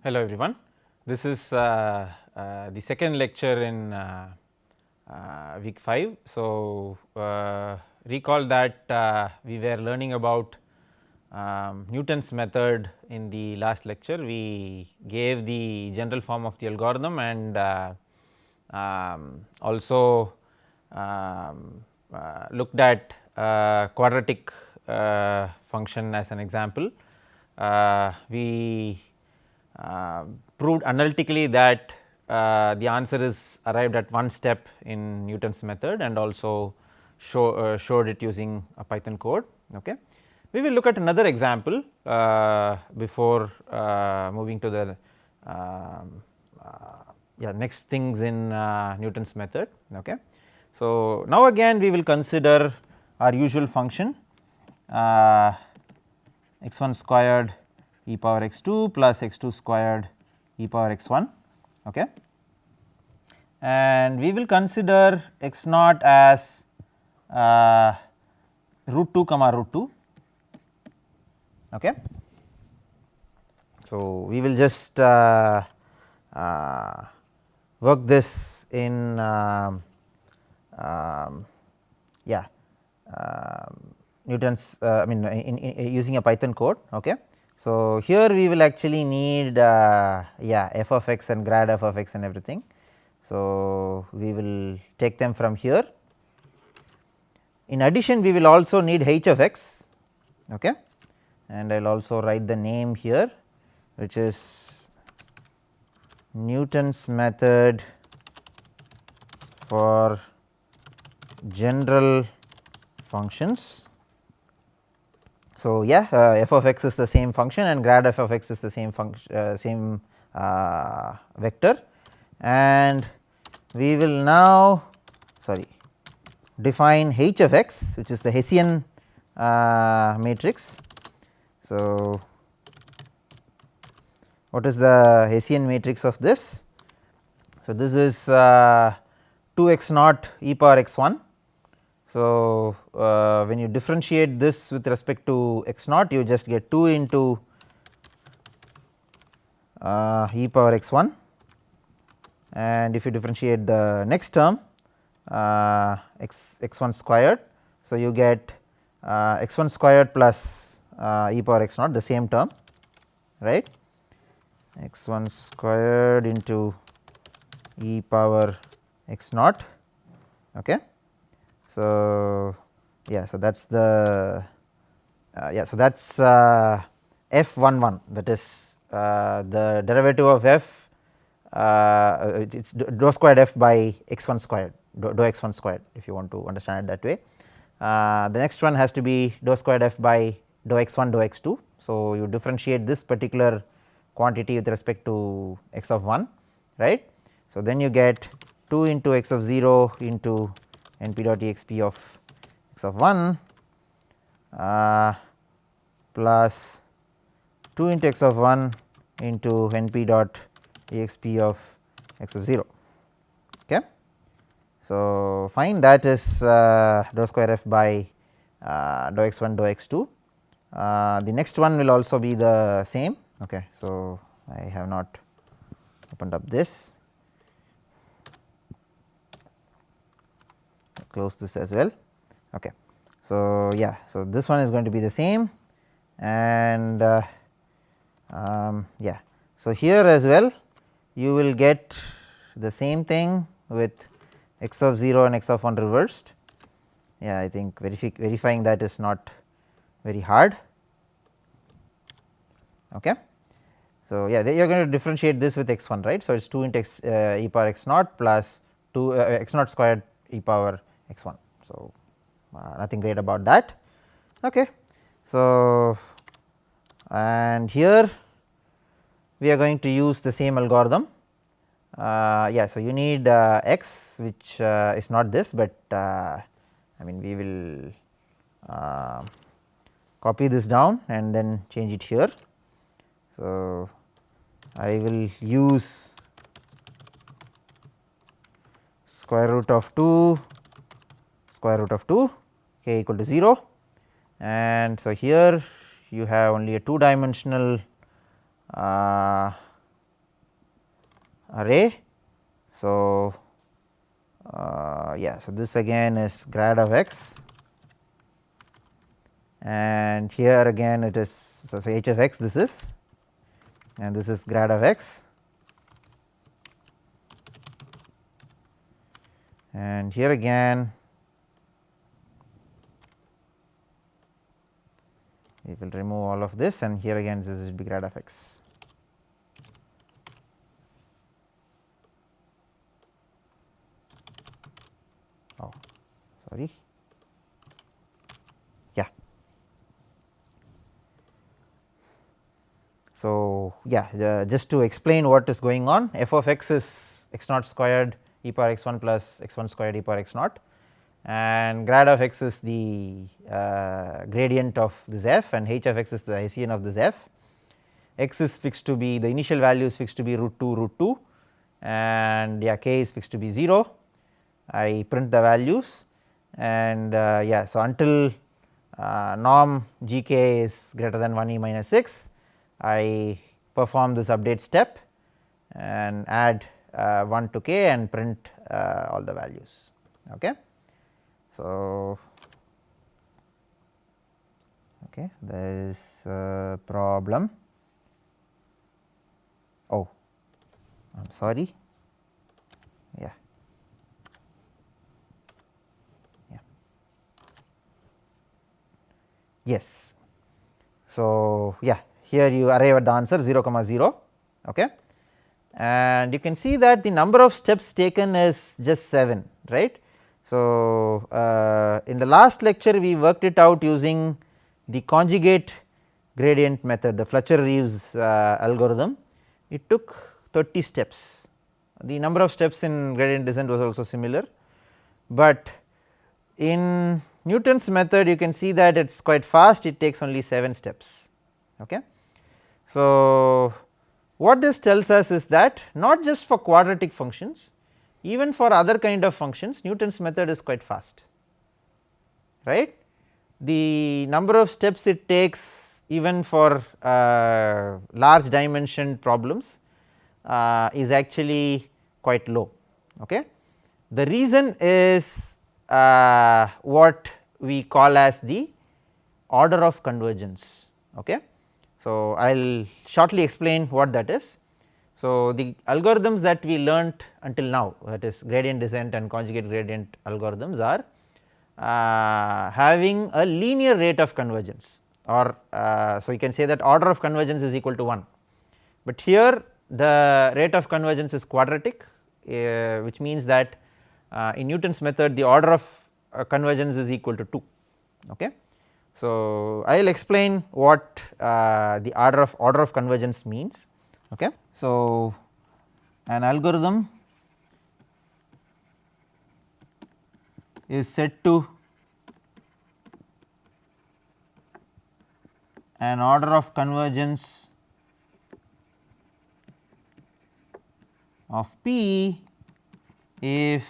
Hello everyone, this is the second lecture in week 5. So, recall that we were learning about Newton's method in the last lecture. We gave the general form of the algorithm and also looked at quadratic function as an example. We proved analytically that the answer is arrived at one step in Newton's method and also showed it using a Python code. Okay. We will look at another example before moving to the next things in Newton's method. Okay. So, now again we will consider our usual function x1 squared e power x2 plus x2 squared e power x1, okay. And we will consider x naught as root 2 comma root 2, okay. So, we will just work this in Newton's I mean in using a Python code, okay. So, here we will actually need f of x and grad f of x and everything. So, we will take them from here. In addition, we will also need h of x, okay, and I will also write the name here, which is Newton's method for general functions. So, f of x is the same function and grad f of x is the same function vector, and we will now define h of x, which is the Hessian matrix. So, what is the Hessian matrix of this? So, this is 2 x naught e power x 1. So, when you differentiate this with respect to x naught, you just get 2 into e power x 1, and if you differentiate the next term x 1 squared. So, you get x 1 squared plus e power x naught, the same term, right, x 1 squared into e power x naught, okay. So, so that is the so that is f 1 1, that is the derivative of f, it is dou squared f by x 1 squared, dou x 1 squared, if you want to understand it that way. The next one has to be dou squared f by dou x 1 dou x 2. So, you differentiate this particular quantity with respect to x of 1, right. So, then you get 2 into x of 0 into np dot exp of x of 1 plus 2 into x of 1 into np dot exp of x of 0, okay. So, fine, that is dou square f by dou x 1 dou x 2. The next one will also be the same, okay. So, I have not opened up this, close this as well, okay. So, so this one is going to be the same, and so here as well you will get the same thing with x of 0 and x of 1 reversed. I think verifying that is not very hard, okay. So, you are going to differentiate this with x 1, right. So, it is 2 into x e power x naught plus 2 x naught squared e power x 1. So, nothing great about that, okay. So, and here we are going to use the same algorithm. So you need x, which is not this, but I mean we will copy this down and then change it here. So, I will use square root of 2 square root of 2 k equal to 0, and so here you have only a 2 dimensional array. So, yeah, so this again is grad of x, and here again it is, so h of x this is, and this is grad of x, and here again we will remove all of this, and here again this will be grad of x. Oh, sorry, yeah. So, yeah, just to explain what is going on, f of x is x naught squared e power x 1 plus x 1 squared e power x naught, and grad of x is the gradient of this f, and h of x is the Hessian of this f. X is fixed to be, the initial value is fixed to be root 2, and yeah, k is fixed to be 0. I print the values, and yeah, so until norm g k is greater than 1 e minus 6, I perform this update step and add 1 to k and print all the values. Okay. So, okay, there is a problem. Oh, I am sorry. Yeah. Yes. So, yeah, here you arrive at the answer 0 comma 0, okay, and you can see that the number of steps taken is just 7, right. So, in the last lecture we worked it out using the conjugate gradient method, the Fletcher-Reeves algorithm. It took 30 steps. The number of steps in gradient descent was also similar, but in Newton's method you can see that it is quite fast, it takes only 7 steps. Okay. So, what this tells us is that not just for quadratic functions, even for other kind of functions Newton's method is quite fast, right. The number of steps it takes even for large dimension problems is actually quite low. Okay. The reason is what we call as the order of convergence. Okay. So, I will shortly explain what that is. So, the algorithms that we learnt until now, that is gradient descent and conjugate gradient algorithms, are having a linear rate of convergence, or so you can say that order of convergence is equal to 1, but here the rate of convergence is quadratic, which means that in Newton's method the order of convergence is equal to 2. Okay. So, I will explain what the order of convergence means. Okay. So, an algorithm is said to an order of convergence of P if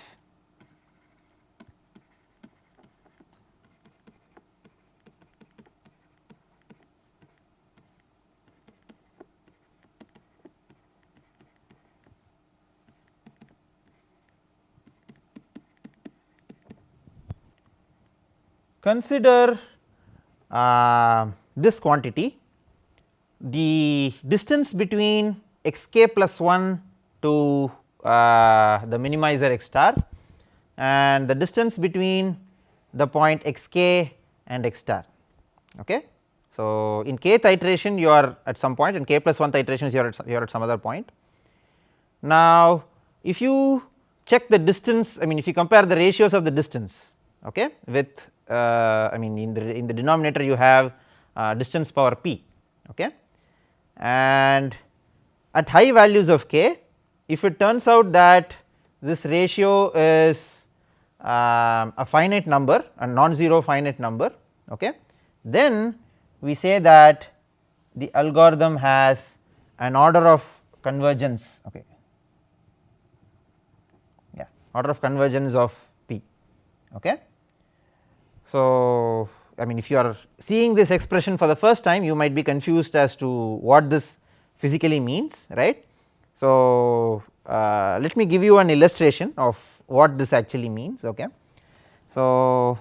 consider this quantity, the distance between x k plus 1 to the minimizer x star, and the distance between the point x k and x star. Okay. So, in kth iteration you are at some point, in k plus 1 iterations you are at some other point. Now, if you check the distance, I mean if you compare the ratios of the distance, okay, with I mean in the denominator you have distance power p, okay, and at high values of k, if it turns out that this ratio is a finite number, a non-zero finite number, okay, then we say that the algorithm has an order of convergence, okay, yeah, order of convergence of p. Okay. So, I mean if you are seeing this expression for the first time you might be confused as to what this physically means, right. So, let me give you an illustration of what this actually means. Okay. So,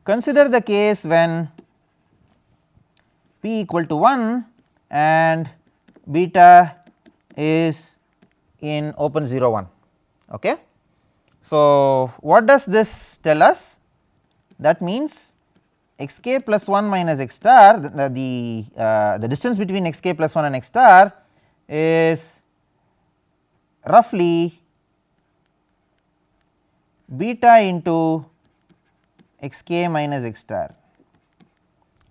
consider the case when p equal to 1 and beta is in open 0 1. Okay. So, what does this tell us? That means x k plus 1 minus x star, the distance between x k plus 1 and x star is roughly beta into x k minus x star.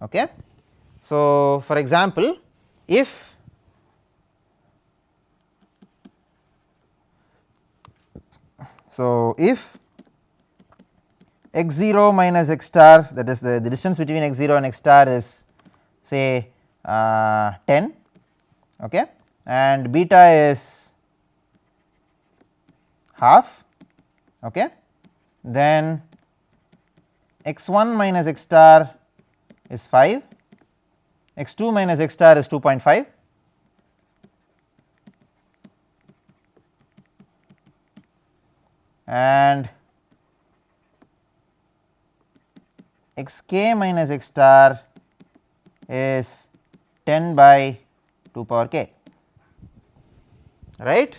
Okay. So, for example, if x 0 minus x star, that is the distance between x 0 and x star is say 10, okay, and beta is half, okay, then x 1 minus x star is 5, x 2 minus x star is 2.5, and x k minus x star is 10 by 2 power k, right.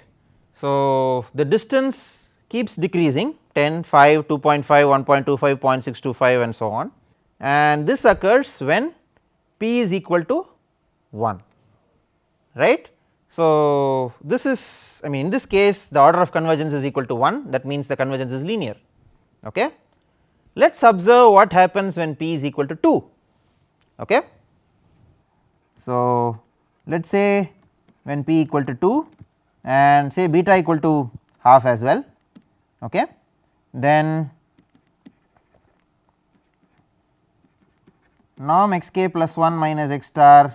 So, the distance keeps decreasing 10, 5, 2.5, 1.25, 0.625 and so on, and this occurs when p is equal to 1, right. So, this is, I mean, in this case the order of convergence is equal to 1, that means the convergence is linear. Okay. Let us observe what happens when p is equal to 2. Okay. So, let us say when p equal to 2 and say beta equal to half as well, okay, then norm x k plus 1 minus x star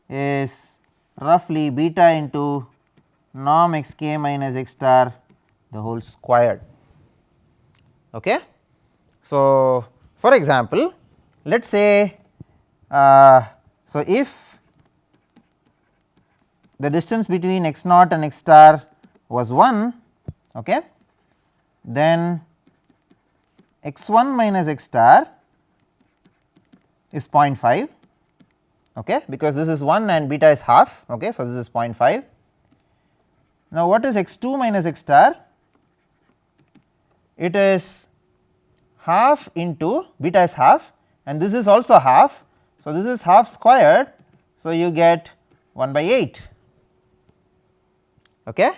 is roughly beta into norm x k minus x star the whole squared. Okay. So, for example, let us say so if the distance between x naught and x star was 1, okay, then x 1 minus x star is 0.5, okay, because this is 1 and beta is half, okay. So, this is 0.5. Now, what is x 2 minus x star? It is half into beta is half and this is also half. So, this is half squared. So, you get 1 by 8, okay,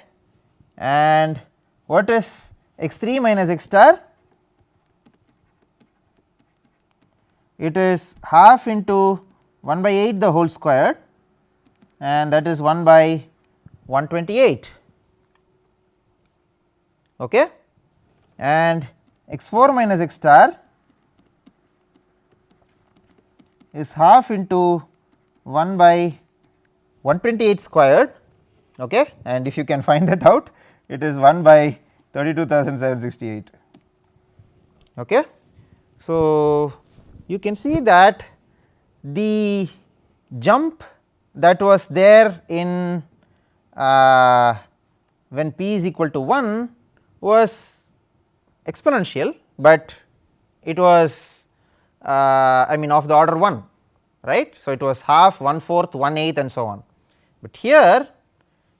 and what is x 3 minus x star? It is half into 1 by 8 the whole squared and that is 1 by 128, okay, and x 4 minus x star is half into 1 by 128 squared, okay, and if you can find that out, it is 1 by 32,768. Okay. So, you can see that the jump that was there in when p is equal to 1 was exponential, but it was I mean of the order 1, right. So, it was half, 1/4, 1/8 and so on, but here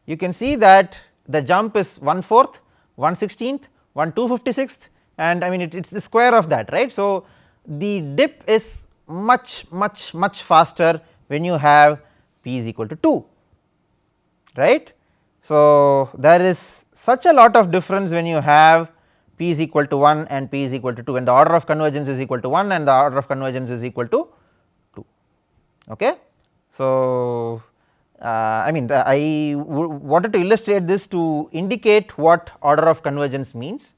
you can see that the jump is 1/4, 1/16, 1/256th and I mean it is the square of that, right. So, the dip is much faster when you have p is equal to 2, right. So, there is such a lot of difference when you have p is equal to 1 and p is equal to 2, when the order of convergence is equal to 1 and the order of convergence is equal to 2. Okay. So, I mean I wanted to illustrate this to indicate what order of convergence means,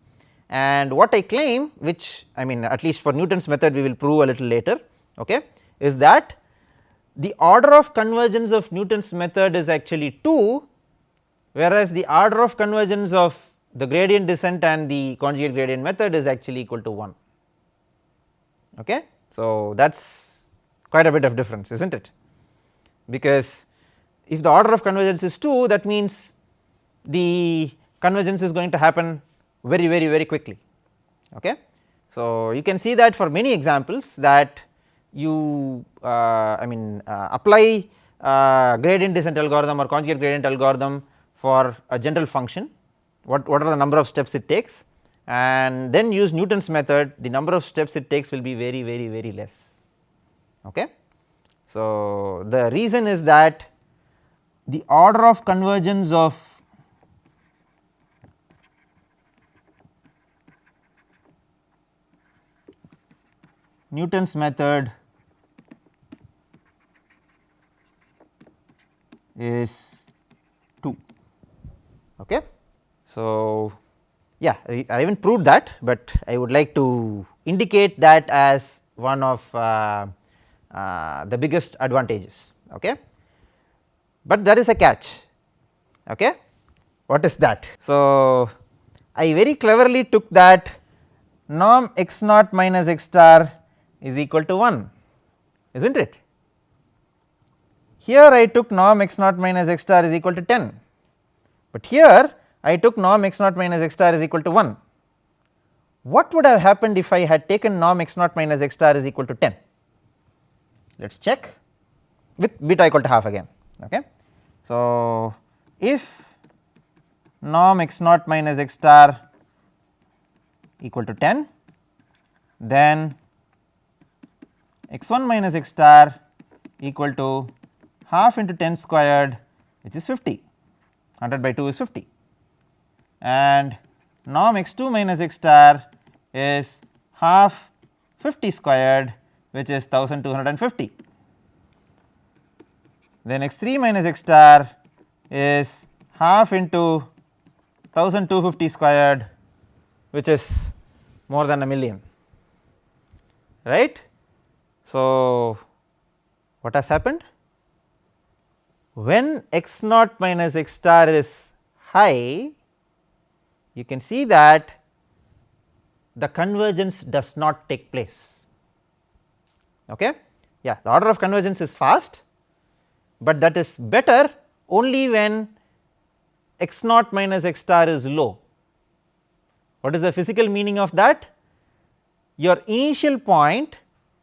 and what I claim, which I mean at least for Newton's method we will prove a little later, okay, is that the order of convergence of Newton's method is actually 2, whereas the order of convergence of the gradient descent and the conjugate gradient method is actually equal to 1. Okay. So, that is quite a bit of difference, is not it, because if the order of convergence is 2, that means the convergence is going to happen very quickly. Okay. So, you can see that for many examples that you apply gradient descent algorithm or conjugate gradient algorithm for a general function, what are the number of steps it takes, and then use Newton's method, the number of steps it takes will be very less. Okay. So, the reason is that the order of convergence of Newton's method is 2. Okay. So, yeah, I haven't proved that, but I would like to indicate that as one of the biggest advantages. Okay. But there is a catch. Okay. What is that? So, I very cleverly took that norm x naught minus x star is equal to 1, is not it? Here I took norm x naught minus x star is equal to 10, but here I took norm x naught minus x star is equal to 1. What would have happened if I had taken norm x naught minus x star is equal to 10? Let us check with beta equal to half again. Okay. So, if norm x naught minus x star equal to 10, then x1 minus x star equal to half into 10 squared, which is 50, 100 by 2 is 50, and norm x2 minus x star is half 50 squared, which is 1250. Then x3 minus x star is half into 1250 squared, which is more than a million, right. So, what has happened? When x naught minus x star is high, you can see that the convergence does not take place. Okay. Yeah, the order of convergence is fast, but that is better only when x naught minus x star is low. What is the physical meaning of that? Your initial point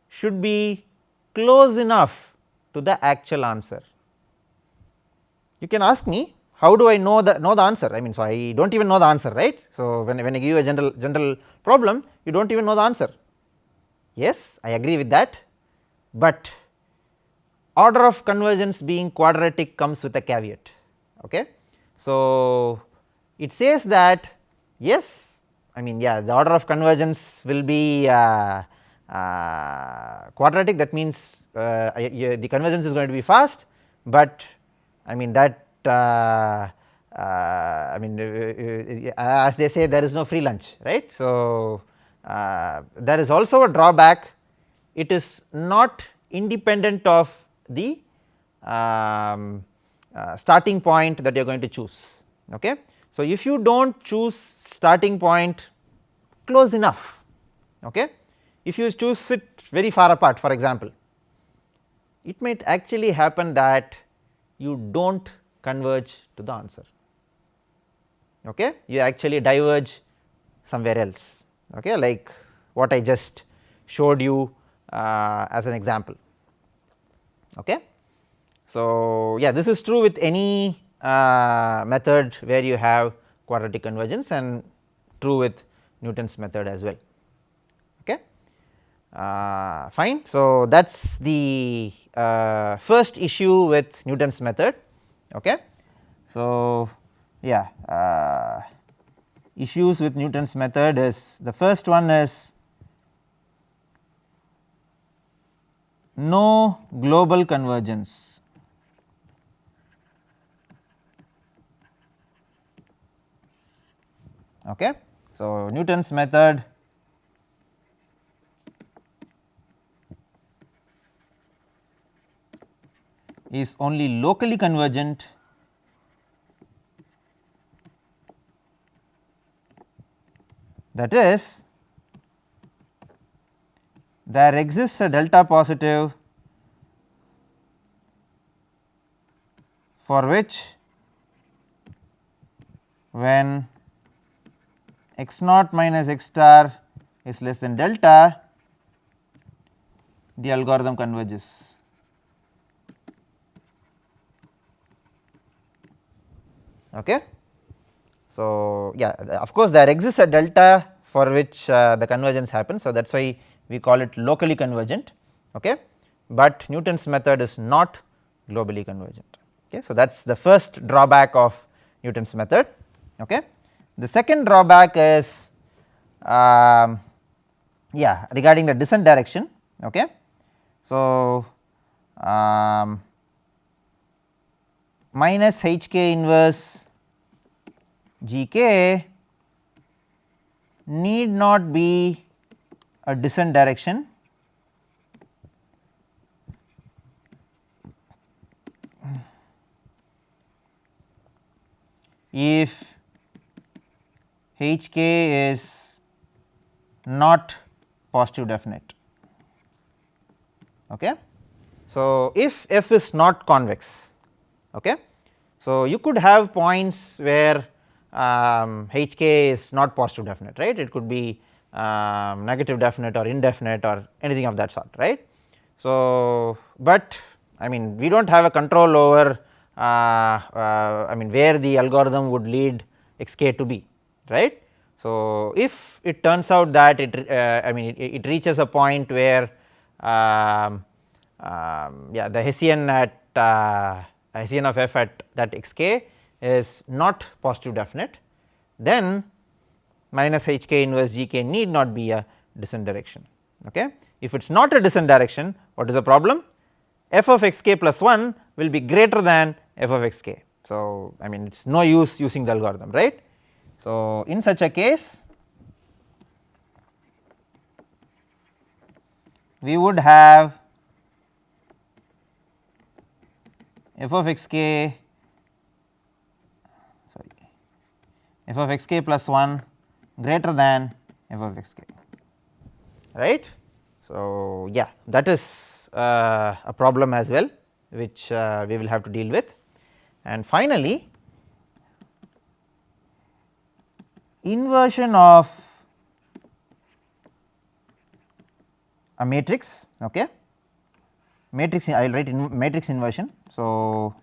should be close enough to the actual answer. You can ask me, how do I know the answer? I mean, so I do not even know the answer, right. So, when I give you a general problem, you do not even know the answer. Yes, I agree with that, but order of convergence being quadratic comes with a caveat. Okay. So, it says that yes, I mean, yeah, the order of convergence will be quadratic, that means the convergence is going to be fast, but I mean that as they say, there is no free lunch, right. So, there is also a drawback, it is not independent of the starting point that you are going to choose. Okay. So, if you do not choose starting point close enough, okay, if you choose it very far apart, for example, it might actually happen that you do not converge to the answer. Okay. You actually diverge somewhere else, okay, like what I just showed you as an example. Okay. So, yeah, this is true with any method where you have quadratic convergence, and true with Newton's method as well. Okay. Fine. So, that is the first issue with Newton's method. Okay. So, yeah, issues with Newton's method is, the first one is no global convergence. Okay. So, Newton's method is only locally convergent that is there exists a delta positive for which when x naught minus x star is less than delta, the algorithm converges. Okay. So, yeah, of course, there exists a delta for which the convergence happens. So, that is why we call it locally convergent, okay, but Newton's method is not globally convergent. Okay. So, that is the first drawback of Newton's method. Okay. The second drawback is yeah, regarding the descent direction. Okay. So, minus h k inverse g k need not be a descent direction if h k is not positive definite. Okay. So, if f is not convex, okay, so you could have points where h k is not positive definite, right, it could be negative definite or indefinite or anything of that sort, right. So, but I mean we do not have a control over I mean where the algorithm would lead x k to be, right. So, if it turns out that it I mean it reaches a point where yeah, the Hessian at Hessian of f at that x k is not positive definite, then minus h k inverse g k need not be a descent direction. Okay. If it is not a descent direction, what is the problem? F of x k plus 1 will be greater than f of x k. So, I mean it is no use using the algorithm, right. So, in such a case we would have f of x k f of x k plus 1 greater than f of x k, right. So, yeah, that is a problem as well which we will have to deal with. And finally, inversion of a matrix, okay, matrix I will write in matrix inversion. So,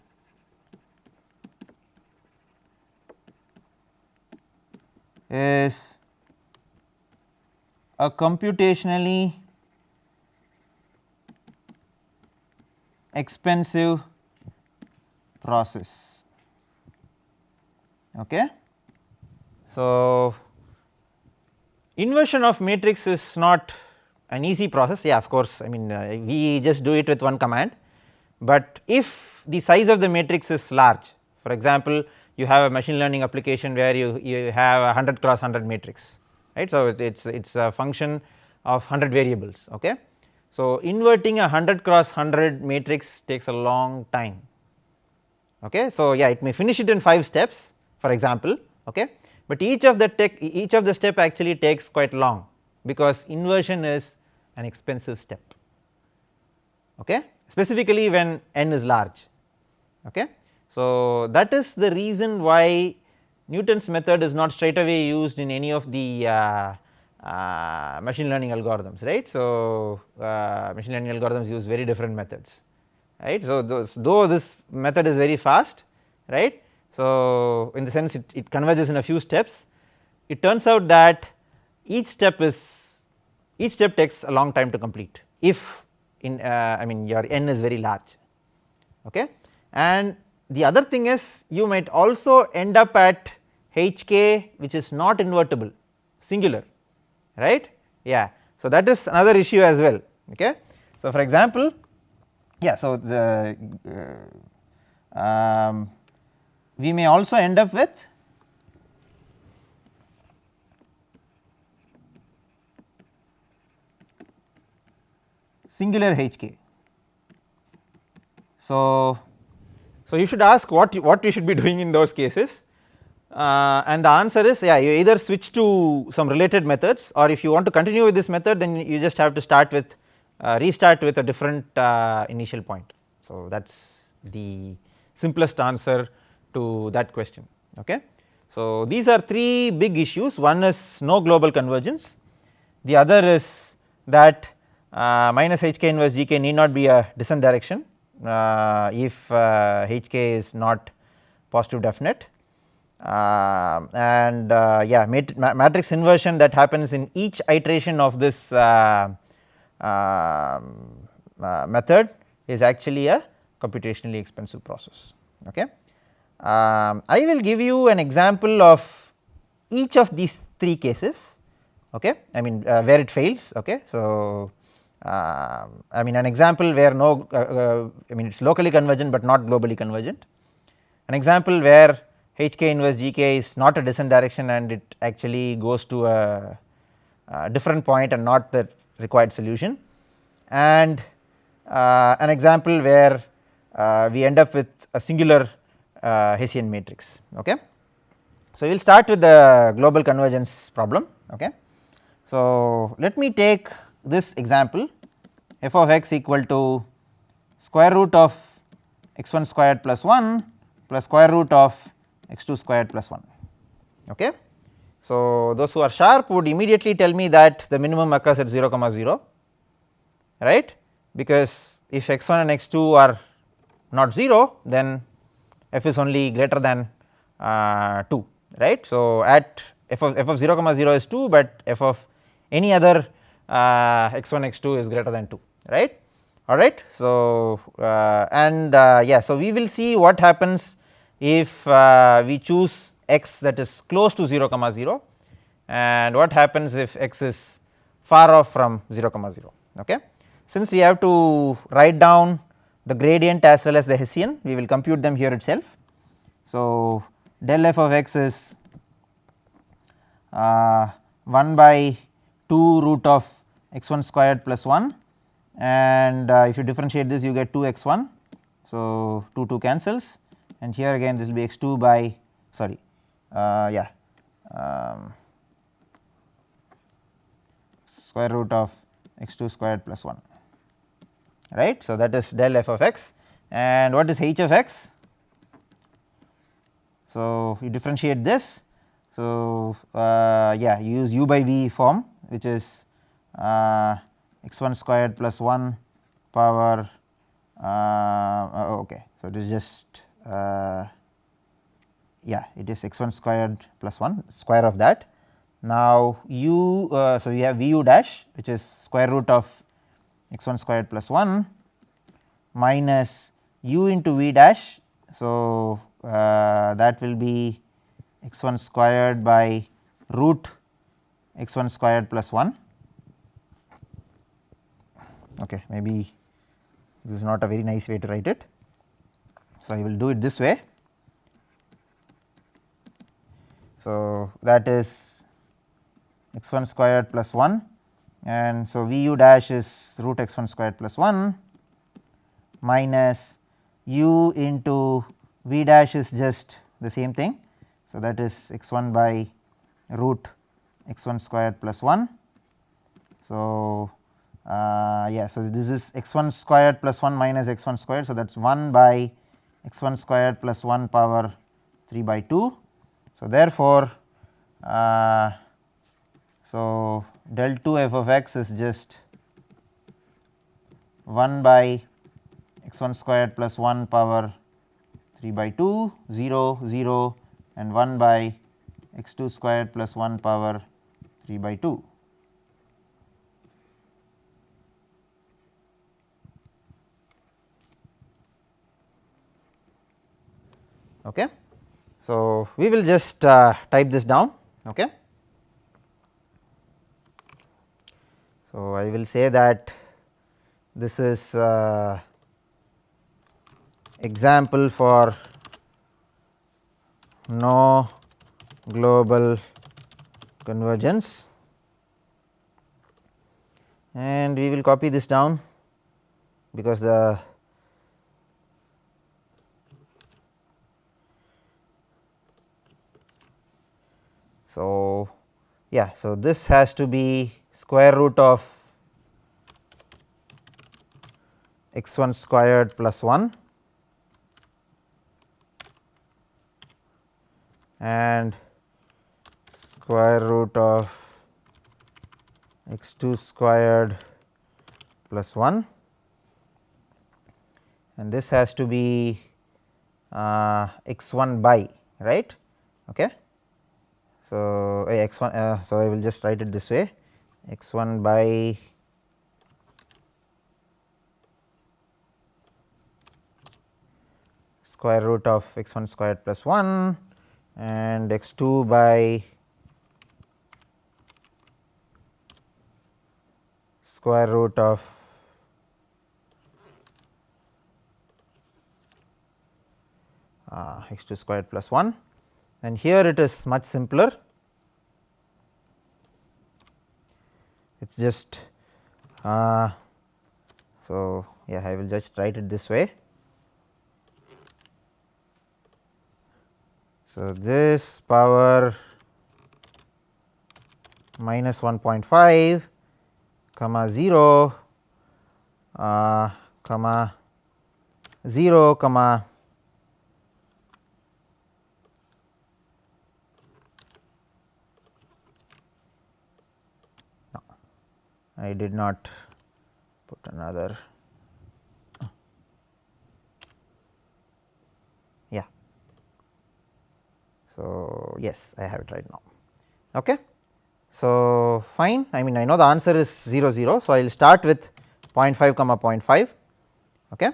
is a computationally expensive process. Okay. So, inversion of matrix is not an easy process, yeah, of course, I mean we just do it with one command, but if the size of the matrix is large, for example you have a machine learning application where you have a 100 cross 100 matrix, right. So, it is a function of 100 variables. Okay. So, inverting a 100 cross 100 matrix takes a long time. Okay. So, yeah, it may finish it in 5 steps for example, okay, but each of the step actually takes quite long because inversion is an expensive step, okay, specifically when n is large. Okay. So, that is the reason why Newton's method is not straight away used in any of the machine learning algorithms, right. So, machine learning algorithms use very different methods, right. So, though this method is very fast, right. So, in the sense it converges in a few steps, it turns out that each step takes a long time to complete if in I mean your n is very large. Okay. And the other thing is you might also end up at h k which is not invertible, singular, right. Yeah. So, that is another issue as well. Okay. So, for example, yeah, so the we may also end up with singular h k. So, you should ask what you should be doing in those cases, and the answer is, yeah, you either switch to some related methods, or if you want to continue with this method then you just have to start with restart with a different initial point. So, that is the simplest answer to that question. Okay. So, these are three big issues, one is no global convergence, the other is that minus hk inverse gk need not be a descent direction if hk is not positive definite, and yeah, matrix inversion that happens in each iteration of this method is actually a computationally expensive process. Okay. I will give you an example of each of these three cases, okay, I mean where it fails. Okay. So, I mean an example where no I mean it is locally convergent but not globally convergent, an example where hk inverse gk is not a descent direction and it actually goes to a different point and not the required solution, and an example where we end up with a singular Hessian matrix. Okay. So, we will start with the global convergence problem. Okay. So, let me take this example f of x equal to square root of x1 squared plus 1 plus square root of x2 squared plus 1. Okay. So, those who are sharp would immediately tell me that the minimum occurs at 0 comma 0, right, because if x1 and x2 are not 0 then f is only greater than 2, right. So, at f of 0 comma 0 is 2, but f of any other x1 x2 is greater than 2, right, alright. So, and yeah, so we will see what happens if we choose x that is close to 0 comma 0 and what happens if x is far off from 0 comma 0. Okay. Since we have to write down the gradient as well as the Hessian, we will compute them here itself. So, del f of x is 1 by 2 root of x1 squared plus 1, and if you differentiate this you get 2 x1. So, 2 cancels, and here again this will be x2 by sorry yeah square root of x2 squared plus 1, right. So, that is del f of x, and what is h of x? So, you differentiate this. So, yeah, you use u by v form, which is x1 squared plus 1 power okay. So, it is just yeah, it is x1 squared plus 1 square of that. Now, u so you have v u dash, which is square root of x1 squared plus 1 minus u into v dash. So, that will be x1 squared by root x1 squared plus 1. Okay, maybe this is not a very nice way to write it. So, I will do it this way. So, that is x1 squared plus 1, and so v u dash is root x1 squared plus 1 minus u into v dash is just the same thing. So, that is x1 by root x1 squared plus 1. So, yeah, so this is x1 squared plus 1 minus x1 squared. So, that is 1 by x1 squared plus 1 power 3 by 2. So, therefore, so del 2 f of x is just 1 by x1 squared plus 1 power 3 by 2, 0, 0, and 1 by x2 squared plus 1 power 3 by 2. Okay. So, we will just type this down. Okay. So, I will say that this is example for no global convergence, and we will copy this down because the so yeah, so this has to be square root of x1 squared plus 1 and square root of x 2 squared plus 1, and this has to be x 1 by, right. Okay. So, x 1 so I will just write it this way, x 1 by square root of x 1 squared plus 1 and x 2 by square root of x 2 squared plus 1, and here it is much simpler. It is just so yeah, I will just write it this way. So, this power minus 1.5 comma 0 comma 0 comma no, I did not put another yeah. So, yes, I have it right now. Okay. So, fine, I mean I know the answer is 0 0. So, I will start with 0.5 comma 0.5, okay.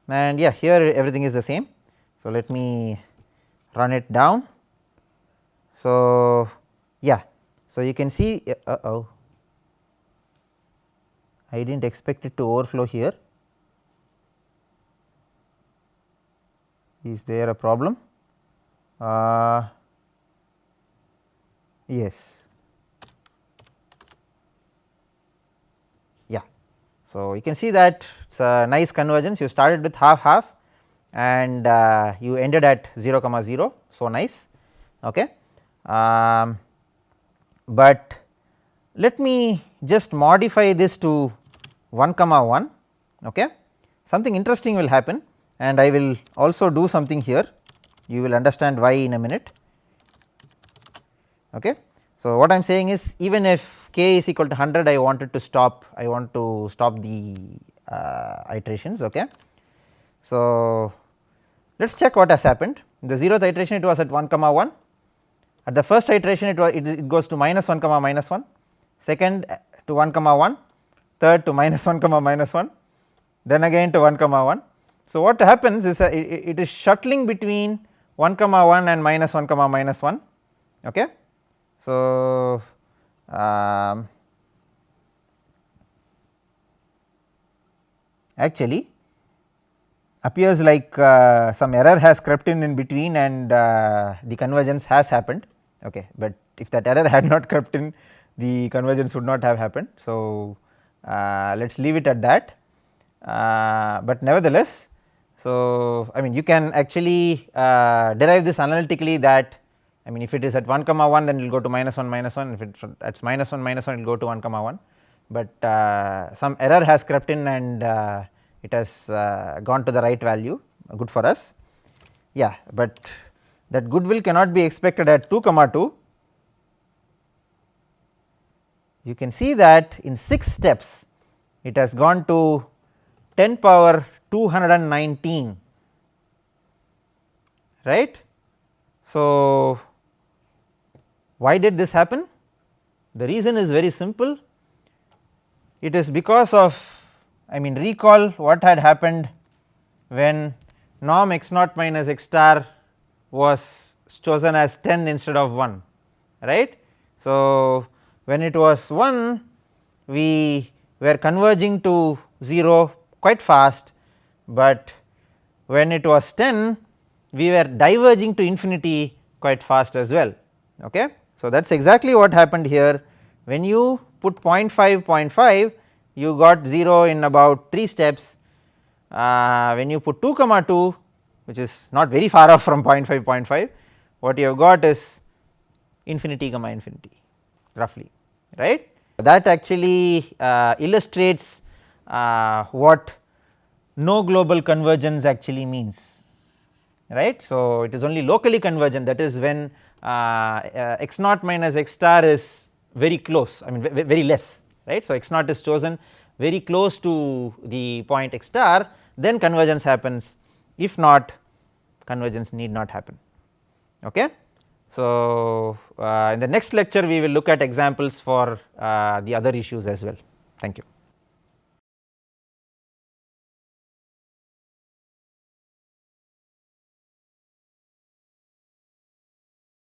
And yeah, here everything is the same. So, let me run it down. So, yeah, so you can see I did not expect it to overflow here. Is there a problem? Yes. Yeah. So, you can see that it is a nice convergence. You started with half half and you ended at 0 comma 0. So, nice. Okay. But let me just modify this to 1 comma 1. Okay. Something interesting will happen, and I will also do something here. You will understand why in a minute. Okay. So, what I am saying is, even if k is equal to 100, I want to stop the iterations. Okay. So, let us check what has happened. In the 0th iteration it was at 1 comma 1, at the first iteration it goes to minus 1 comma minus 1, second to 1 comma 1, third to minus 1 comma minus 1, then again to 1 comma 1. So, what happens is it is shuttling between 1 comma 1 and minus 1 comma minus 1. Okay. So, actually appears like some error has crept in between and the convergence has happened. Okay. But if that error had not crept in, the convergence would not have happened. So, let us leave it at that, but nevertheless, so I mean you can actually derive this analytically, that I mean if it is at 1 comma 1, then it will go to minus 1 minus 1, if it is at minus 1 minus 1, it will go to 1 comma 1, but some error has crept in and it has gone to the right value, good for us. Yeah, but that goodwill cannot be expected at 2 comma 2. You can see that in 6 steps it has gone to 10 power 219, right. So, why did this happen? The reason is very simple. It is because of, I mean recall what had happened when norm x naught minus x star was chosen as 10 instead of 1, right. So, when it was 1, we were converging to 0 quite fast, but when it was 10, we were diverging to infinity quite fast as well. Okay. So, that is exactly what happened here. When you put 0.5 0.5, you got 0 in about 3 steps. When you put 2 comma 2, which is not very far off from 0.5 0.5, what you have got is infinity comma infinity roughly, right. That actually illustrates what no global convergence actually means. right. So, it is only locally convergent, that is when x naught minus x star is very close, I mean very less, right. So, x naught is chosen very close to the point x star, then convergence happens, if not convergence need not happen. Okay. So, in the next lecture we will look at examples for the other issues as well. Thank you.